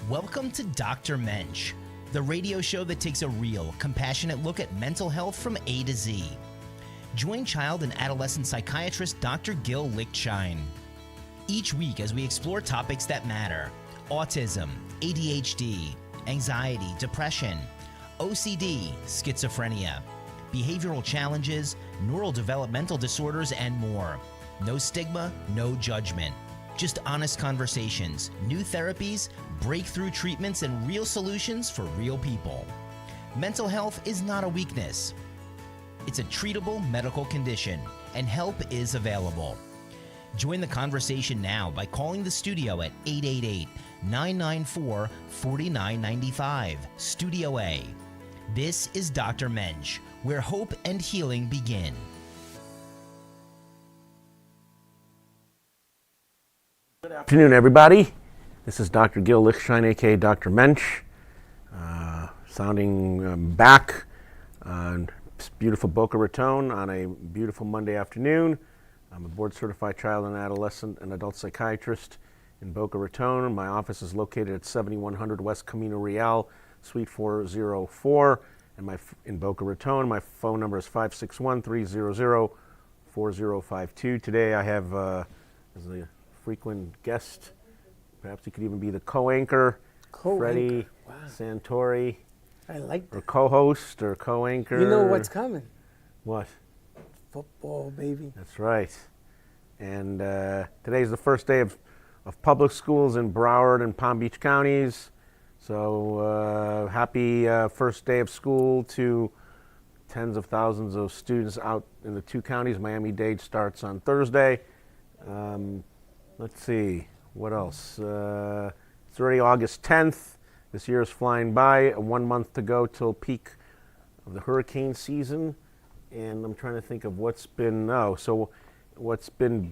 Welcome to Dr. Mensch, the radio show that takes a real, compassionate look at mental health from A to Z. Join child and adolescent psychiatrist Dr. Gil Lichtshine each week as we explore topics that matter: autism, ADHD, anxiety, depression, OCD, schizophrenia, behavioral challenges, neurodevelopmental disorders, and more. No stigma, no judgment. Just honest conversations, new therapies, breakthrough treatments, and real solutions for real people. Mental health is not a weakness. It's a treatable medical condition, and help is available. Join the conversation now by calling the studio at 888-994-4995, Studio A. This is Dr. Mensch, where hope and healing begin. Good afternoon, everybody. This is Dr. Gil Lichtshine, aka Dr. Mensch, sounding back on beautiful Boca Raton on a beautiful Monday afternoon. I'm a board-certified child and adolescent and adult psychiatrist in Boca Raton. My office is located at 7100 West Camino Real, Suite 404, and in Boca Raton. My phone number is 561-300-4052. Today I have, as a frequent guest, perhaps he could even be the co-anchor, Freddy Santory. I like that. Or co-host or co-anchor. You know what's coming. What? Football, baby. That's right. And today's the first day of public schools in Broward and Palm Beach counties. So happy first day of school to tens of thousands of students out in the two counties. Miami-Dade starts on Thursday. Let's see, what else? It's already August 10th. This year is flying by. 1 month to go till peak of the hurricane season. And I'm trying to think of what's been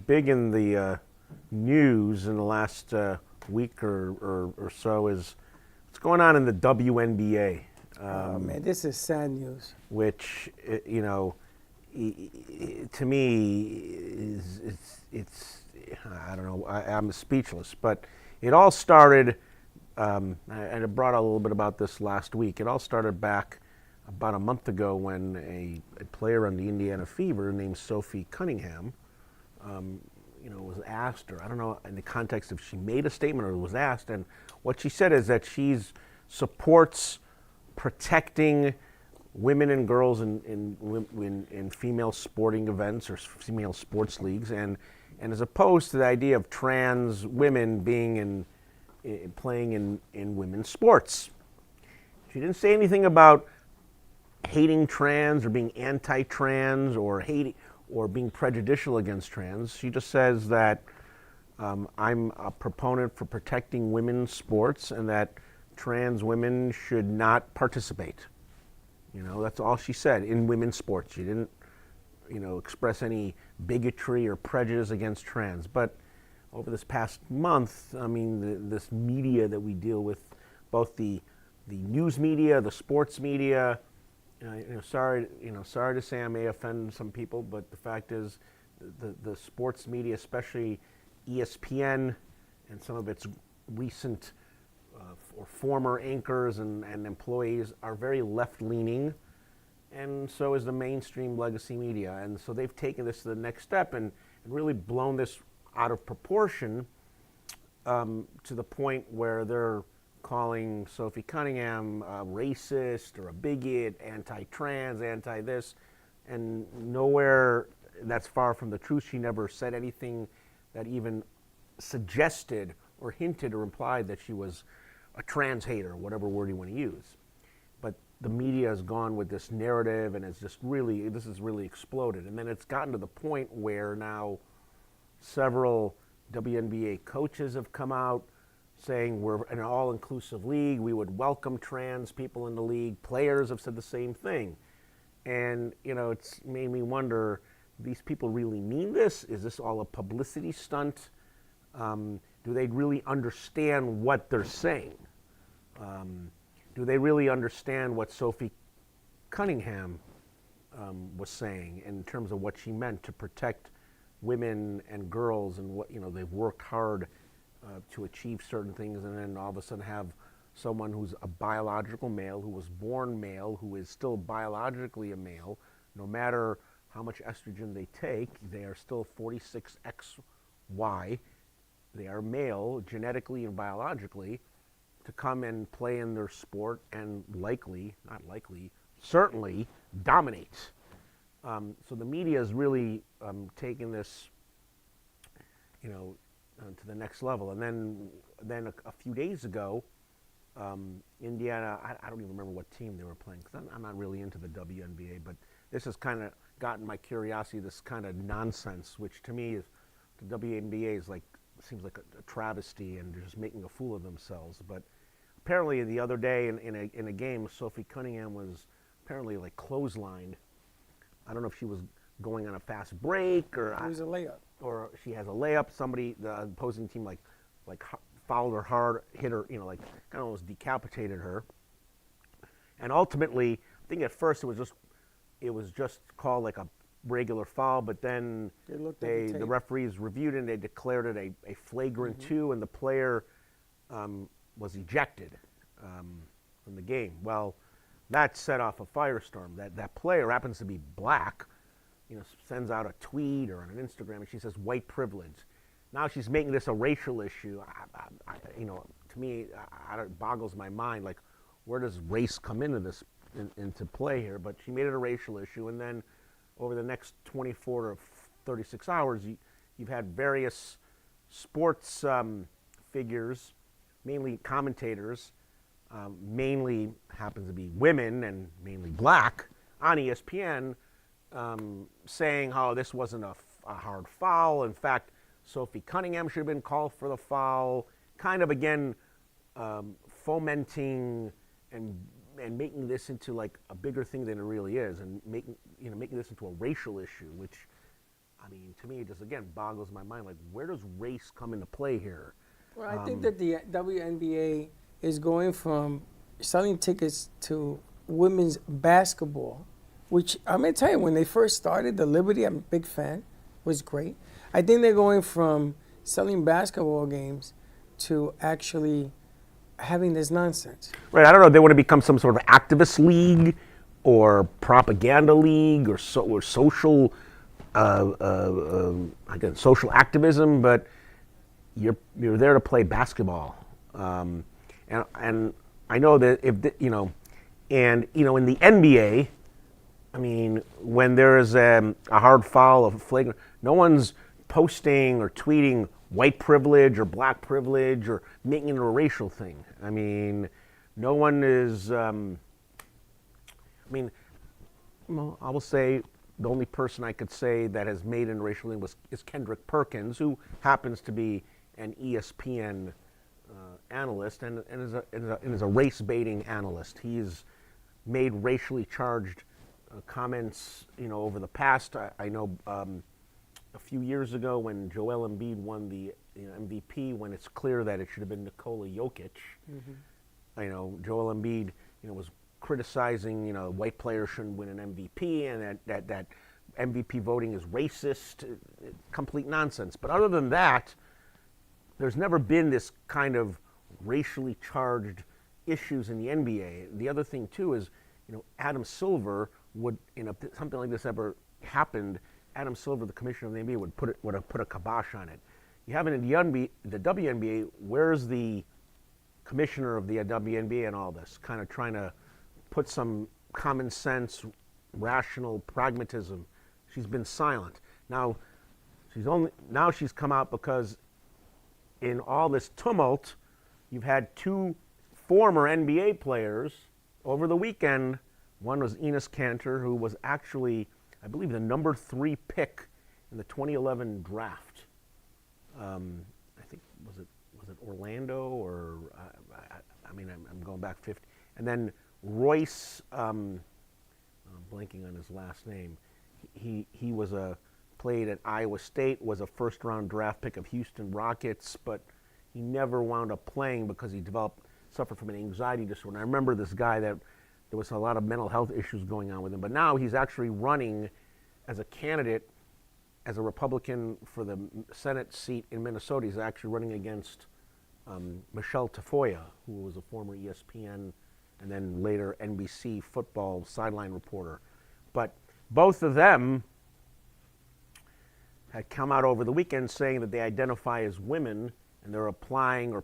big in the news in the last week or so is what's going on in the WNBA. Oh man, this is sad news. Which, to me, it's I don't know, I'm speechless. But it all started, and I brought out a little bit about this last week. It all started back about a month ago when a player on the Indiana Fever named Sophie Cunningham, was asked, or I don't know in the context if she made a statement or was asked, and what she said is that she supports protecting women and girls in female sporting events or female sports leagues, and as opposed to the idea of trans women being playing in women's sports. She didn't say anything about hating trans or being anti-trans or hating or being prejudicial against trans. She just says that I'm a proponent for protecting women's sports and that trans women should not participate. That's all she said in women's sports. She didn't, express any bigotry or prejudice against trans. But over this past month, this media that we deal with, both the news media, the sports media, sorry to say I may offend some people, but the fact is the sports media, especially ESPN and some of its recent or former anchors and employees are very left-leaning, and so is the mainstream legacy media. And so they've taken this to the next step and really blown this out of proportion to the point where they're calling Sophie Cunningham a racist or a bigot, anti-trans, anti-this, and nowhere that's far from the truth. She never said anything that even suggested or hinted or implied that she was a trans hater, whatever word you want to use. But the media has gone with this narrative, and this has really exploded. And then it's gotten to the point where now several WNBA coaches have come out saying we're an all-inclusive league, we would welcome trans people in the league. Players have said the same thing. And, it's made me wonder, these people really mean this? Is this all a publicity stunt? Do they really understand what they're saying? Do they really understand what Sophie Cunningham was saying in terms of what she meant to protect women and girls and what, they've worked hard to achieve certain things, and then all of a sudden have someone who's a biological male, who was born male, who is still biologically a male, no matter how much estrogen they take, they are still 46XY. They are male genetically and biologically to come and play in their sport and certainly dominate. So the media is really taking this, to the next level. And then a few days ago, Indiana, I don't even remember what team they were playing, because I'm not really into the WNBA, but this has kind of gotten my curiosity, this kind of nonsense, which to me is, the WNBA is seems like a travesty, and they're just making a fool of themselves. But apparently the other day in a game, Sophie Cunningham was apparently clotheslined. I don't know if she was going on a fast break or It was a layup. or she has a layup. Somebody, the opposing team, fouled her hard, hit her, kind of almost decapitated her. And ultimately, I think at first it was just called like a regular foul, but then the referees reviewed it and they declared it a flagrant 2, and the player was ejected from the game. Well, that set off a firestorm. That player happens to be black, sends out a tweet or on an Instagram, and she says white privilege. Now she's making this a racial issue. To me, it boggles my mind. Where does race come into this into play here? But she made it a racial issue, and then over the next 24 to 36 hours, you've had various sports figures, mainly commentators, mainly happens to be women and mainly black, on ESPN, saying how this wasn't a hard foul. In fact, Sophie Cunningham should have been called for the foul, kind of again fomenting and making this into a bigger thing than it really is, and making this into a racial issue, which, to me, it just again boggles my mind. Where does race come into play here? Well, I think that the WNBA is going from selling tickets to women's basketball, which I'm going to tell you, when they first started, the Liberty, I'm a big fan, was great. I think they're going from selling basketball games to actually having this nonsense. Right. I don't know if they want to become some sort of activist league or propaganda league or social, again, social activism, but you're there to play basketball. And I know that in the NBA, when there is a hard foul of flagrant, no one's posting or tweeting white privilege or black privilege or making it a racial thing. No one is. I will say the only person I could say that has made it a racial thing is Kendrick Perkins, who happens to be an ESPN analyst and is a race baiting analyst. He's made racially charged comments, over the past. I know. A few years ago, when Joel Embiid won the MVP, when it's clear that it should have been Nikola Jokic, Joel Embiid, was criticizing, white players shouldn't win an MVP, and that MVP voting is racist, complete nonsense. But other than that, there's never been this kind of racially charged issues in the NBA. The other thing too is, Adam Silver would, something like this ever happened, Adam Silver, the commissioner of the NBA, would have put a kibosh on it. You have it in the WNBA. Where's the commissioner of the WNBA and all this? Kind of trying to put some common sense, rational pragmatism. She's been silent. Now she's come out because in all this tumult, you've had 2 former NBA players over the weekend. One was Enes Kanter, who was actually, I believe, the number 3 pick in the 2011 draft. I think was it Orlando or I'm going back 50. And then Royce, I'm blanking on his last name. He was played at Iowa State, was a first-round draft pick of Houston Rockets, but he never wound up playing because he suffered from an anxiety disorder. And I remember this guy that there was a lot of mental health issues going on with him, but now he's actually running as a candidate, as a Republican for the Senate seat in Minnesota. He's actually running against Michelle Tafoya, who was a former ESPN and then later NBC football sideline reporter. But both of them had come out over the weekend saying that they identify as women and they're applying or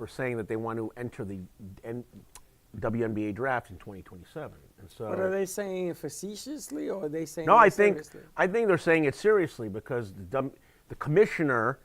saying that they want to enter the WNBA draft in 2027. And so, but are they saying it facetiously or are they saying no, it seriously? I think they're saying it seriously because the commissioner,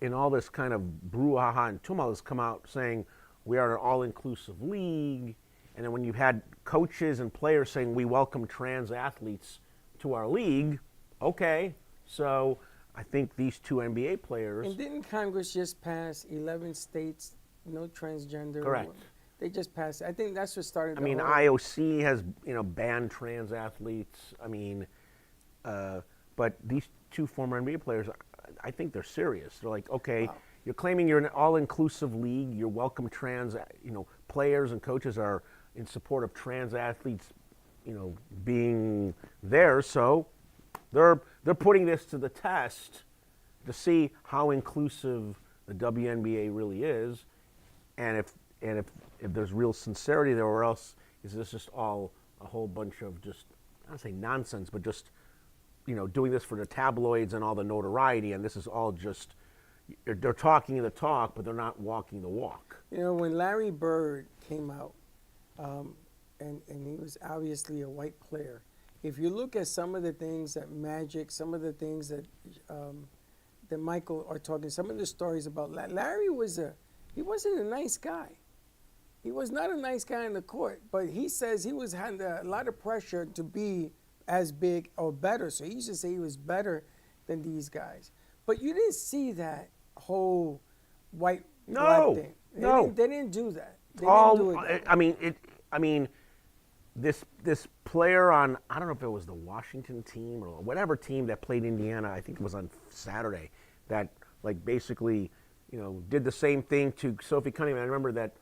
in all this kind of brouhaha and tumult, has come out saying we are an all-inclusive league. And then when you've had coaches and players saying we welcome trans athletes to our league, okay. So I think these two NBA players. And didn't Congress just pass 11 states, no transgender? Correct. They just passed. I think that's what started. I mean, IOC has banned trans athletes. I mean, but these two former NBA players, I think they're serious. They're like, okay, wow. You're claiming you're an all-inclusive league. You welcome trans, players and coaches are in support of trans athletes, being there. So they're putting this to the test to see how inclusive the WNBA really is, and if there's real sincerity there, or else is this just all a whole bunch of just, I don't say nonsense, but just doing this for the tabloids and all the notoriety, and this is all just, they're talking the talk, but they're not walking the walk. When Larry Bird came out, and he was obviously a white player, if you look at some of the things that Magic, some of the things that Michael are talking, some of the stories about Larry he wasn't a nice guy. He was not a nice guy in the court, but he says he was under a lot of pressure to be as big or better. So he used to say he was better than these guys. But you didn't see that whole white black thing. They didn't do that. They didn't do it that way. I mean, this player on, I don't know if it was the Washington team or whatever team that played Indiana, I think it was on Saturday, that basically, did the same thing to Sophie Cunningham. I remember that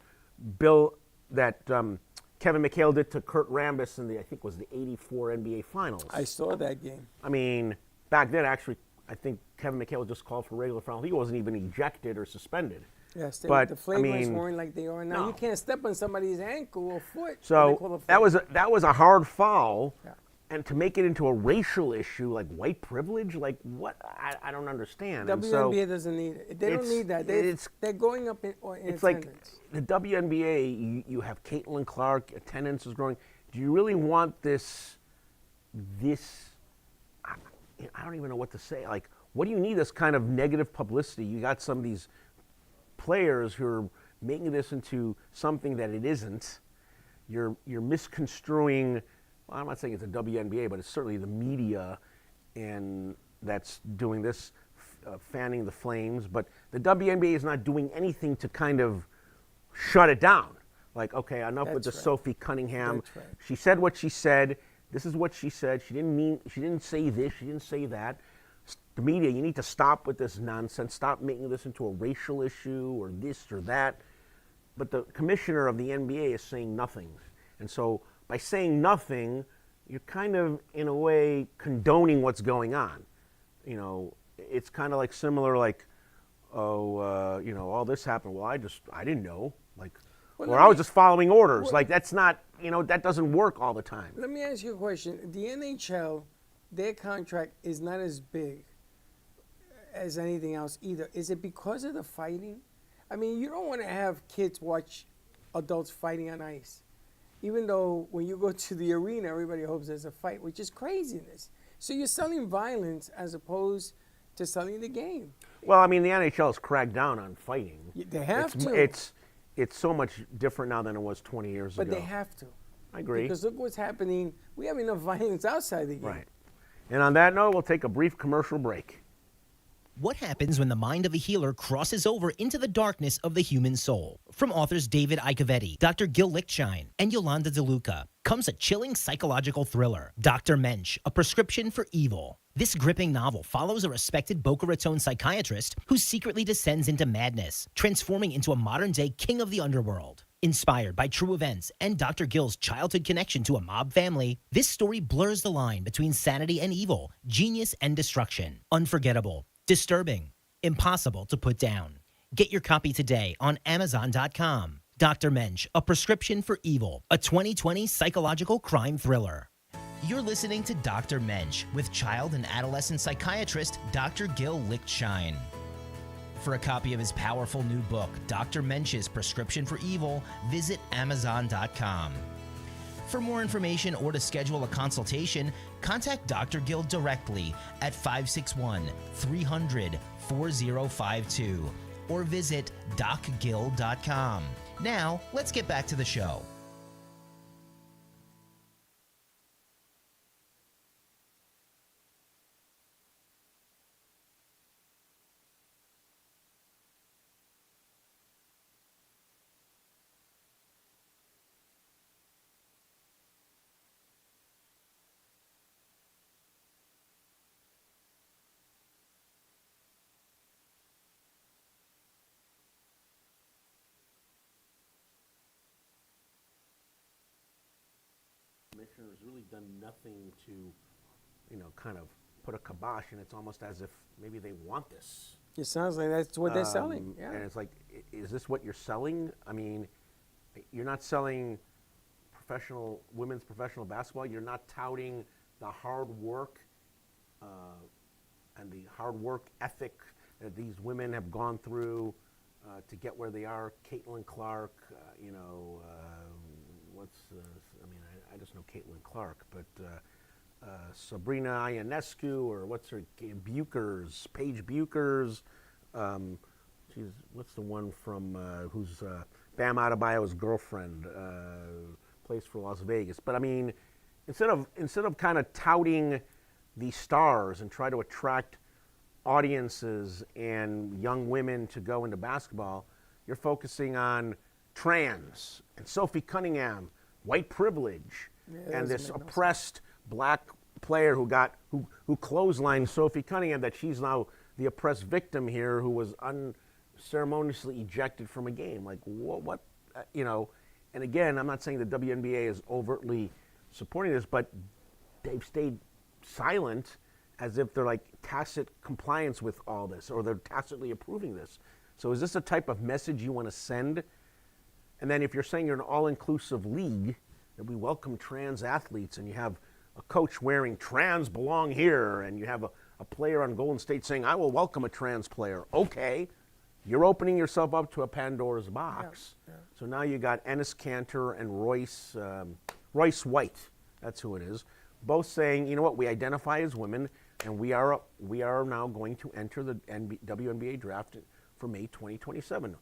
Kevin McHale did to Kurt Rambis in I think it was the '84 NBA Finals. I saw that game. I mean, back then, actually, I think Kevin McHale was just called for regular foul. He wasn't even ejected or suspended. Yes, but the flagrants weren't like they are now. No. You can't step on somebody's ankle or foot. So that was a hard foul. Yeah. And to make it into a racial issue, like white privilege, like what? I don't understand. WNBA doesn't need it. They don't need that. They're going up in it's attendance. Like the WNBA, you have Caitlin Clark, attendance is growing. Do you really want this, I don't even know what to say. Like, what do you need this kind of negative publicity? You got some of these players who are making this into something that it isn't. You're misconstruing. Well, I'm not saying it's a WNBA, but it's certainly the media, and that's doing this, fanning the flames. But the WNBA is not doing anything to kind of shut it down. Like, okay, enough with the Sophie Cunningham. That's right. She said what she said. This is what she said. She didn't say this. She didn't say that. The media, you need to stop with this nonsense. Stop making this into a racial issue or this or that. But the commissioner of the NBA is saying nothing, and so by saying nothing, you're kind of, in a way, condoning what's going on. It's kind of like similar, like, all this happened. Well, I didn't know. Like, or I was just following orders. Like, that's not, that doesn't work all the time. Let me ask you a question. The NHL, their contract is not as big as anything else either. Is it because of the fighting? I mean, you don't want to have kids watch adults fighting on ice. Even though when you go to the arena, everybody hopes there's a fight, which is craziness. So you're selling violence as opposed to selling the game. Well, I mean, the NHL has cracked down on fighting. They have to. It's so much different now than it was 20 years ago. But they have to. I agree. Because look what's happening. We have enough violence outside the game. Right. And on that note, we'll take a brief commercial break. What happens when the mind of a healer crosses over into the darkness of the human soul? From authors David Icovetti, Dr. Gil Lichtshine, and Yolanda DeLuca comes a chilling psychological thriller, Dr. Mensch, A Prescription for Evil. This gripping novel follows a respected Boca Raton psychiatrist who secretly descends into madness, transforming into a modern-day king of the underworld. Inspired by true events and Dr. Gil's childhood connection to a mob family, this story blurs the line between sanity and evil, genius and destruction. Unforgettable, disturbing, impossible to put down. Get your copy today on Amazon.com. Dr. Mensch, A Prescription for Evil, a 2020 psychological crime thriller. You're listening to Dr. Mensch with child and adolescent psychiatrist Dr. Gil Lichtshine. For a copy of his powerful new book, Dr. Mensch's Prescription for Evil, visit Amazon.com. For more information or to schedule a consultation, contact Dr. Gil directly at 561-300-4052 or visit docgil.com. Now, let's get back to the show. Commissioner has really done nothing to, kind of put a kibosh, and it's almost as if maybe they want this. It sounds like that's what they're selling. Yeah. And it's like, is this what you're selling? I mean, you're not selling women's professional basketball. You're not touting the hard work and the hard work ethic that these women have gone through to get where they are. Caitlin Clark, I just know Caitlin Clark, but Sabrina Ionescu, or what's her, Paige Buchers. What's the one from who's Bam Adebayo's girlfriend, plays for Las Vegas. But I mean, instead of kind of touting these stars and try to attract audiences and young women to go into basketball, you're focusing on trans and Sophie Cunningham, white privilege, and this oppressed black player who clotheslined Sophie Cunningham, that she's now the oppressed victim here, who was unceremoniously ejected from a game. Like, what and again, I'm not saying the WNBA is overtly supporting this, but they've stayed silent as if they're like tacit compliance with all this, or they're tacitly approving this. So is this a type of message you want to send? And then if you're saying you're an all-inclusive league, that we welcome trans athletes, and you have a coach wearing "trans belong here," and you have a player on Golden State saying, "I will welcome a trans player." Okay, you're opening yourself up to a Pandora's box. Yeah. So now you got Enes Kanter and Royce White, that's who it is, both saying, you know what, we identify as women, and we are now going to enter the WNBA draft for May 2027.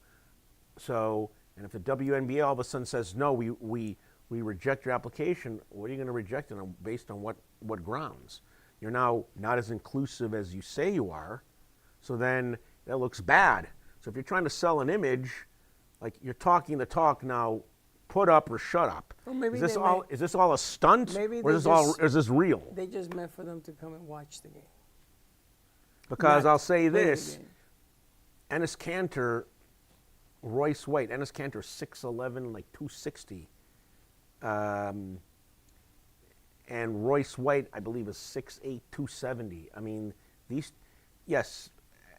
So, and if the WNBA all of a sudden says, no, we reject your application, what are you going to reject it on, based on what grounds? You're now not as inclusive as you say you are, so then that looks bad. So if you're trying to sell an image, like, you're talking the talk, now put up or shut up. Well, maybe is this all a stunt, or is this real? They just meant for them to come and watch the game. Because I'll say this, Enes Kanter, Royce White, Enes Kanter 6'11", like 260. And Royce White, I believe, is 6'8", 270. I mean, yes,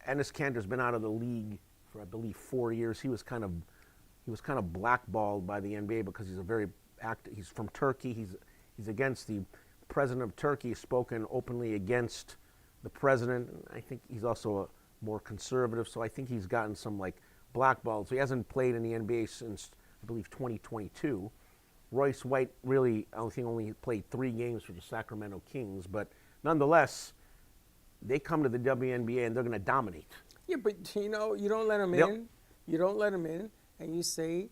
Enes Kanter's been out of the league for, I believe, 4 years. He was kind of blackballed by the NBA because he's from Turkey. He's against the president of Turkey. He's spoken openly against the president. I think he's also more conservative, so I think he's gotten some blackballed. So he hasn't played in the NBA since, I believe, 2022. Royce White really, I think, only played 3 games for the Sacramento Kings, but nonetheless, they come to the WNBA and they're going to dominate. Yeah, but you don't let them in. You don't let them in, and you say,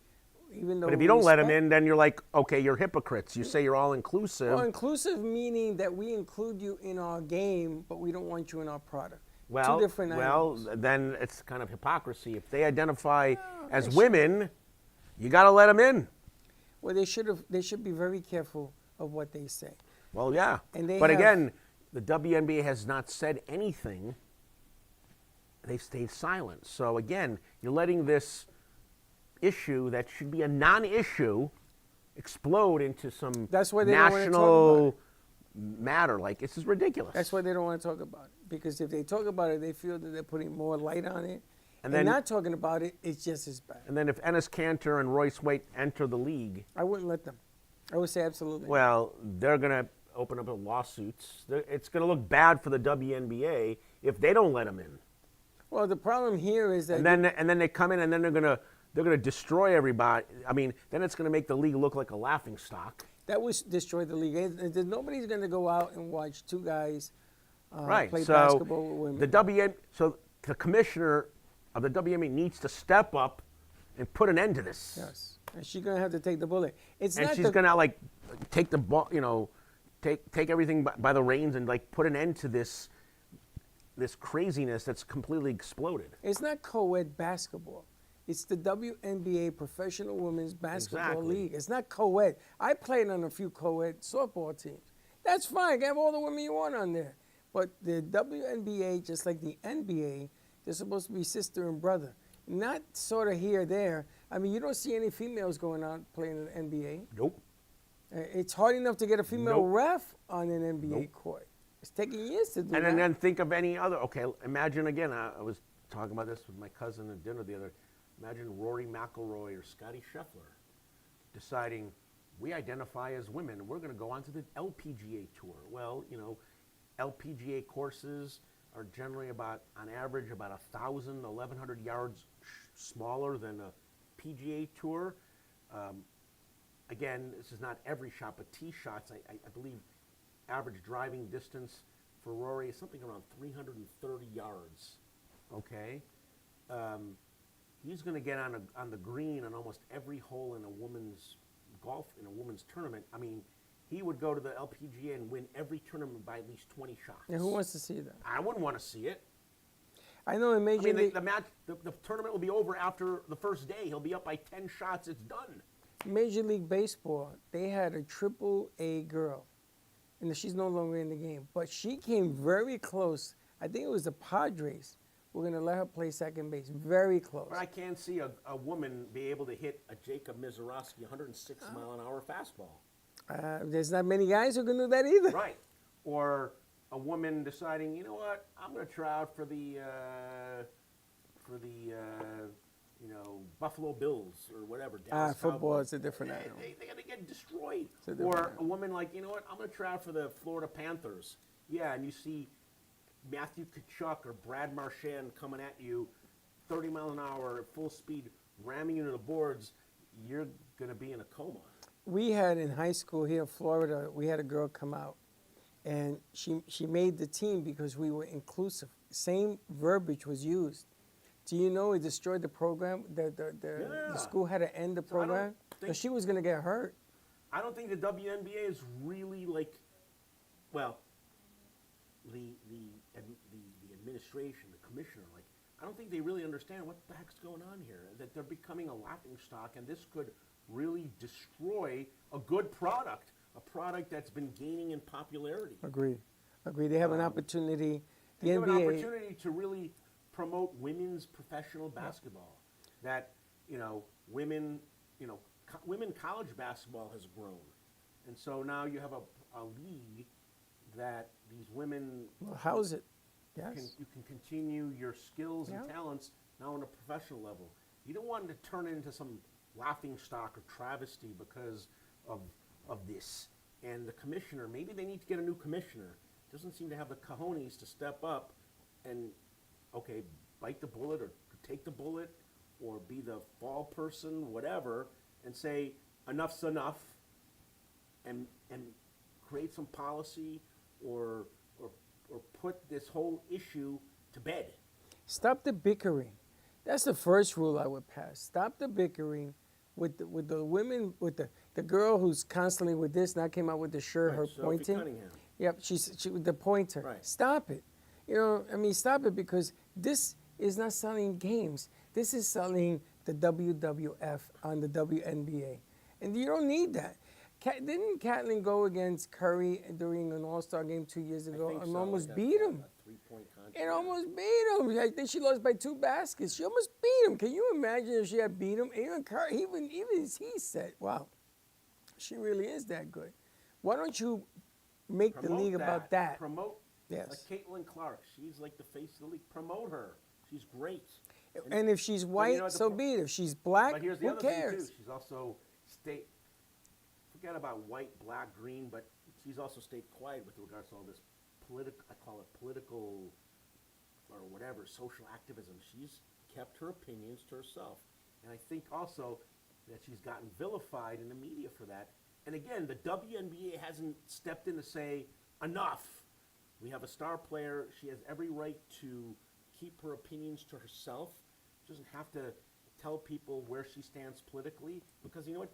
even though. But if you don't let them in, then you're like, okay, you're hypocrites. You say you're all inclusive. Well, inclusive meaning that we include you in our game, but we don't want you in our product. Well, 2 different items. Then it's kind of hypocrisy. If they identify as women, you got to let them in. Well, they should be very careful of what they say. Well, yeah. But again, the WNBA has not said anything. They've stayed silent. So again, you're letting this issue that should be a non-issue explode into some national matter. Like, this is ridiculous. That's why they don't want to talk about it. Because if they talk about it, they feel that they're putting more light on it, And and then- not talking about it, it's just as bad. And then if Ennis Cantor and Royce Waite enter the league, I wouldn't let them. I would say absolutely. well, they're going to open up lawsuits. It's going to look bad for the WNBA if they don't let them in. Well, the problem here is that And then they come in and then they're going to destroy everybody. I mean, then it's going to make the league look like a laughing stock. that would destroy the league. Nobody's going to go out and watch two guys Right. play So basketball with women. the commissioner of the WNBA needs to step up and put an end to this. Yes, and she's going to have to take the bullet. It's And not she's going to like take the ball, take everything by the reins and like put an end to this craziness that's completely exploded. It's not co-ed basketball. It's the WNBA Professional Women's Basketball Exactly. League. It's not co-ed. I played on a few co-ed softball teams. That's fine. Have all the women you want on there. But the WNBA, just like the NBA, they're supposed to be sister and brother. Not sort of here, there. I mean, you don't see any females going out playing in the NBA. Nope. It's hard enough to get a female Nope. ref on an NBA Nope. court. It's taking years to do And that. then think of any other. Okay, imagine again. I was talking about this with my cousin at dinner the other. Imagine Rory McIlroy or Scotty Scheffler deciding we identify as women. We're going to go on to the LPGA tour. Well, LPGA courses are generally on average, about 1,000, 1,100 yards smaller than a PGA tour. Again, this is not every shot, but tee shots. I believe average driving distance for Rory is something around 330 yards. Okay, he's going to get on the green on almost every hole in a women's tournament. I mean, he would go to the LPGA and win every tournament by at least 20 shots. And who wants to see that? I wouldn't want to see it. I know in Major I mean, League, the match, the tournament will be over after the first day. He'll be up by 10 shots. It's done. Major League Baseball, they had a triple-A girl, and she's no longer in the game. But she came very close. I think it was the Padres. We're going to let her play second base. Very close. But I can't see a woman be able to hit a Jacob Mizorowski 106 mile an hour fastball. There's not many guys who can do that either. Right. Or a woman deciding, you know what, I'm going to try out for the Buffalo Bills or whatever. Dallas Football Cowboys. is a different animal. They're going to get destroyed. It's a different Or animal. a woman like, you know what, I'm going to try out for the Florida Panthers. Yeah, and you see Matthew Tkachuk or Brad Marchand coming at you 30 mile an hour at full speed, ramming you to the boards, you're going to be in a coma. We had in high school here in Florida, we had a girl come out, and she made the team because we were inclusive. Same verbiage was used. Do you know it destroyed the program? The Yeah. school had to end the So I don't program think- because she was going to get hurt. I don't think the WNBA is really the administration, the commissioner, I don't think they really understand what the heck's going on here. That they're becoming a laughing stock, and this could really destroy a good product, a product that's been gaining in popularity. Agreed. They have an opportunity. The They have an NBA. opportunity to really promote women's professional basketball. That women college basketball has grown, and so now you have a league that these women Well, house it. Yes. you can continue your skills and Yeah. talents now on a professional level. You don't want it to turn into some laughing stock or travesty because of this. And the commissioner, maybe they need to get a new commissioner. Doesn't seem to have the cojones to step up and, bite the bullet or take the bullet or be the fall person, whatever, and say enough's enough and create some policy or put this whole issue to bed. Stop the bickering. That's the first rule I would pass. Stop the bickering with the women, with the girl who's constantly with this. Now came out with the shirt, Right, her Sophie pointing. Cunningham. Yep, she with the pointer. Right. Stop it. Stop it because this is not selling games. This is selling the WWF on the WNBA, and you don't need that. Didn't Catlin go against Curry during an All-Star game 2 years ago think and so, almost like beat a him? 3-point contest. It almost beat him. I think she lost by 2 baskets. She almost beat him. Can you imagine if she had beat him? Even Curry, even he said, "Wow, she really is that good." Why don't you make the Promote league about that? Promote Yes. like Caitlin Clark. She's like the face of the league. Promote her. She's great. And if she's white, so be it. If she's black, But here's the who other thing cares? too. She's also forget about white, black, green, but she's also stayed quiet with regards to all this I call it political or whatever, social activism. She's kept her opinions to herself. And I think also that she's gotten vilified in the media for that. And again, the WNBA hasn't stepped in to say, enough. We have a star player. She has every right to keep her opinions to herself. She doesn't have to tell people where she stands politically, because you know what?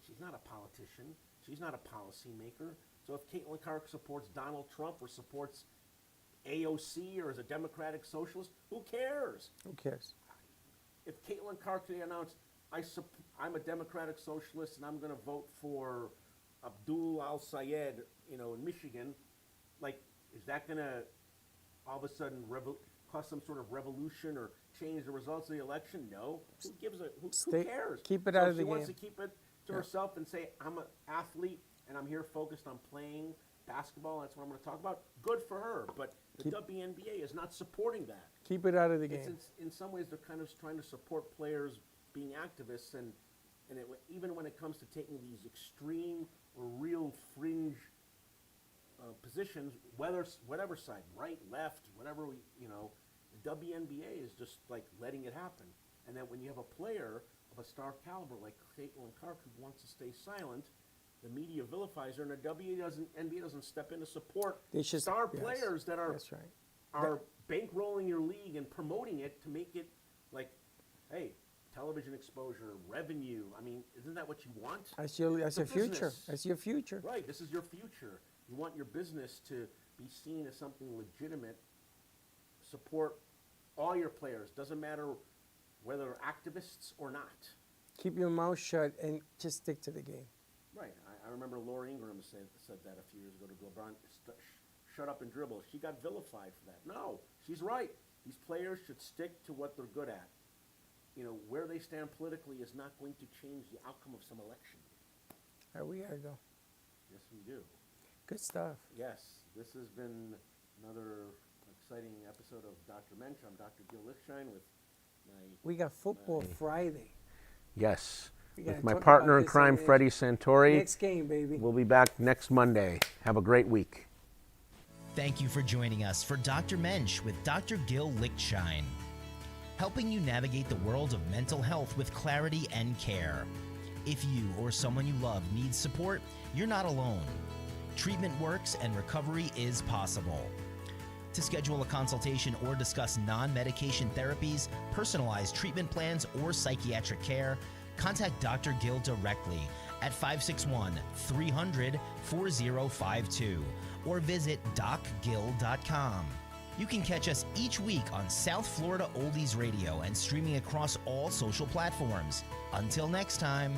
She's not a politician. She's not a policymaker. So if Caitlin Clark supports Donald Trump or supports AOC or is a Democratic Socialist, who cares? Who cares? If Caitlin Clark today announced, I'm a Democratic Socialist and I'm going to vote for Abdul Al-Sayed, in Michigan, like, is that going to all of a sudden cause some sort of revolution or change the results of the election? No. Who cares? Keep it out of the game. She wants game. to keep it to herself and say, I'm an athlete and I'm here focused on playing basketball. That's what I'm going to talk about. Good for her. But the WNBA is not supporting that. Keep it out of the game. In some ways, they're kind of trying to support players being activists, and even when it comes to taking these extreme or real fringe positions, whatever side, right, left, whatever the WNBA is just like letting it happen. And then when you have a player of a star caliber like Caitlin Clark who wants to stay silent, the media vilifies her, and the NBA doesn't step in to support star players that are bankrolling your league and promoting it to make it like, hey, television exposure, revenue. I mean, isn't that what you want? That's your future. That's your future. Right. This is your future. You want your business to be seen as something legitimate. Support all your players. Doesn't matter whether they're activists or not. Keep your mouth shut and just stick to the game. Right. I remember Laura Ingraham said that a few years ago to LeBron, shut up and dribble. She got vilified for that. No, she's right. These players should stick to what they're good at. Where they stand politically is not going to change the outcome of some election. All right, we gotta go. Yes, we do. Good stuff. Yes, this has been another exciting episode of Dr. Mensch. I'm Dr. Gil Lichtshine with We got football Friday. Yes. We With gotta my talk partner about in this crime, Freddy Santory. Next game, baby. We'll be back next Monday. Have a great week. Thank you for joining us for Dr. Mensch with Dr. Gil Lichtshine, helping you navigate the world of mental health with clarity and care. If you or someone you love needs support, you're not alone. Treatment works and recovery is possible. To schedule a consultation or discuss non-medication therapies, personalized treatment plans, or psychiatric care, contact Dr. Gil directly at 561-300-4052 or visit docgil.com. You can catch us each week on South Florida Oldies Radio and streaming across all social platforms. Until next time.